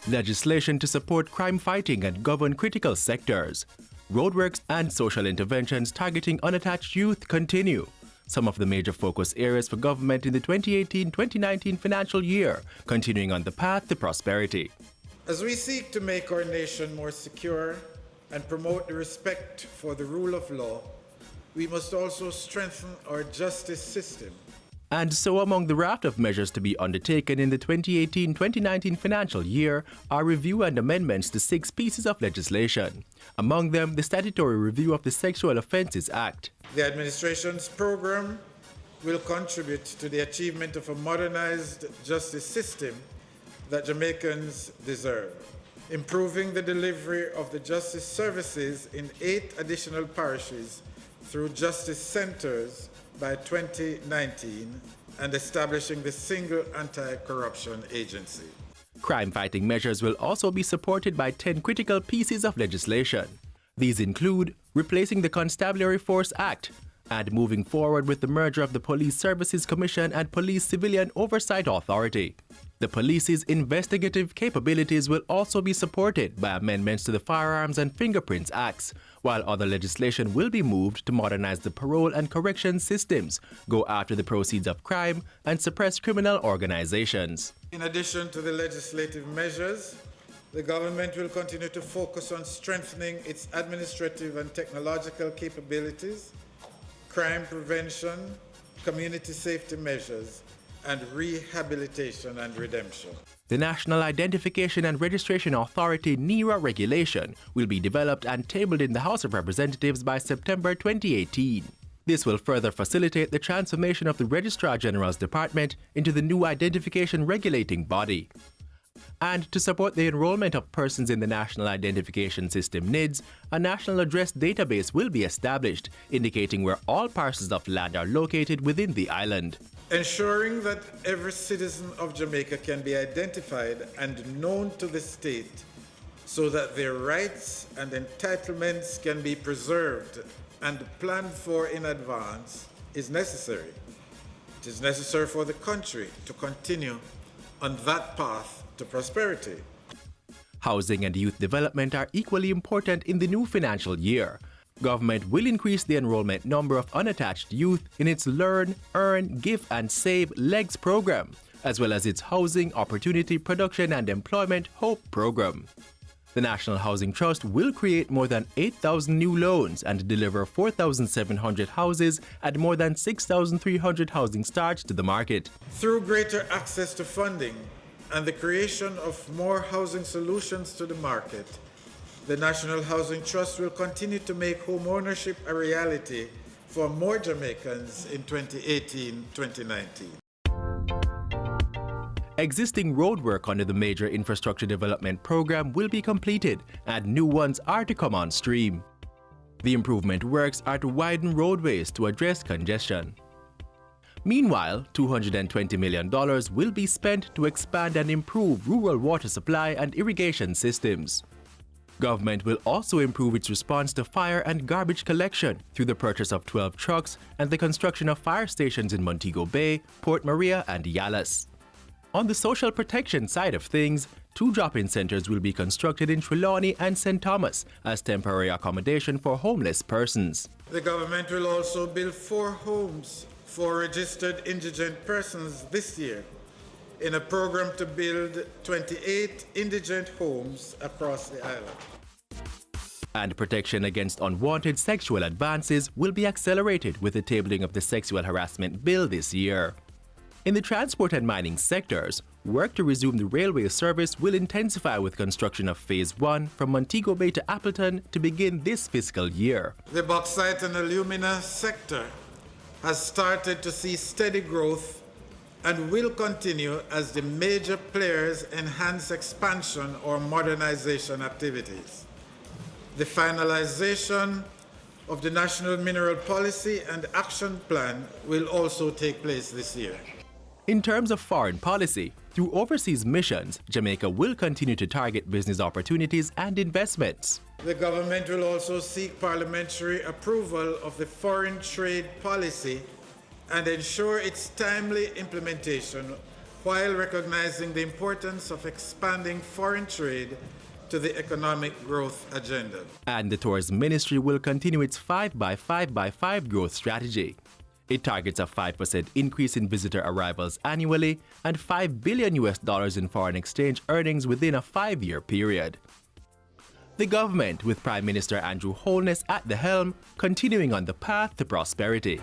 legislation to support crime fighting and govern critical sectors. Roadworks and social interventions targeting unattached youth continue. Some of the major focus areas for government in the 2018-2019 financial year, continuing on the path to prosperity. As we seek to make our nation more secure and promote the respect for the rule of law, we must also strengthen our justice system. And so among the raft of measures to be undertaken in the 2018-2019 financial year are review and amendments to 6 pieces of legislation. Among them, the statutory review of the Sexual Offences Act. The administration's program will contribute to the achievement of a modernized justice system that Jamaicans deserve, improving the delivery of the justice services in 8 additional parishes through justice centers by 2019 and establishing the single anti-corruption agency. Crime-fighting measures will also be supported by 10 critical pieces of legislation. These include replacing the Constabulary Force Act and moving forward with the merger of the Police Services Commission and Police Civilian Oversight Authority. The police's investigative capabilities will also be supported by amendments to the Firearms and Fingerprints Acts, while other legislation will be moved to modernize the parole and correction systems, go after the proceeds of crime, and suppress criminal organizations. In addition to the legislative measures, the government will continue to focus on strengthening its administrative and technological capabilities, crime prevention, community safety measures, and rehabilitation and redemption. The National Identification and Registration Authority NIRA regulation will be developed and tabled in the House of Representatives by September 2018. This will further facilitate the transformation of the Registrar General's Department into the new identification regulating body. And to support the enrollment of persons in the National Identification System NIDS, a national address database will be established, indicating where all parcels of land are located within the island. Ensuring that every citizen of Jamaica can be identified and known to the state so that their rights and entitlements can be preserved and planned for in advance is necessary. It is necessary for the country to continue on that path to prosperity. Housing and youth development are equally important in the new financial year. Government will increase the enrollment number of unattached youth in its Learn, Earn, Give and Save LEGS program, as well as its Housing, Opportunity, Production and Employment HOPE program. The National Housing Trust will create more than 8,000 new loans and deliver 4,700 houses and more than 6,300 housing starts to the market. Through greater access to funding and the creation of more housing solutions to the market, the National Housing Trust will continue to make home ownership a reality for more Jamaicans in 2018-2019. Existing roadwork under the Major Infrastructure Development Program will be completed and new ones are to come on stream. The improvement works are to widen roadways to address congestion. Meanwhile, $220 million will be spent to expand and improve rural water supply and irrigation systems. Government will also improve its response to fire and garbage collection through the purchase of 12 trucks and the construction of fire stations in Montego Bay, Port Maria and Yallas. On the social protection side of things, 2 drop-in centers will be constructed in Trelawney and St. Thomas as temporary accommodation for homeless persons. The government will also build 4 homes for registered indigent persons this year in a program to build 28 indigent homes across the island. And protection against unwanted sexual advances will be accelerated with the tabling of the Sexual Harassment Bill this year. In the transport and mining sectors, work to resume the railway service will intensify with construction of Phase 1 from Montego Bay to Appleton to begin this fiscal year. The bauxite and alumina sector has started to see steady growth and will continue as the major players enhance expansion or modernization activities. The finalization of the National Mineral Policy and Action Plan will also take place this year. In terms of foreign policy, through overseas missions, Jamaica will continue to target business opportunities and investments. The government will also seek parliamentary approval of the foreign trade policy and ensure its timely implementation while recognizing the importance of expanding foreign trade to the economic growth agenda. And the Tourism Ministry will continue its 5x5x5 growth strategy. It targets a 5% increase in visitor arrivals annually and $5 billion in foreign exchange earnings within a 5-year period. The government, with Prime Minister Andrew Holness at the helm, continuing on the path to prosperity.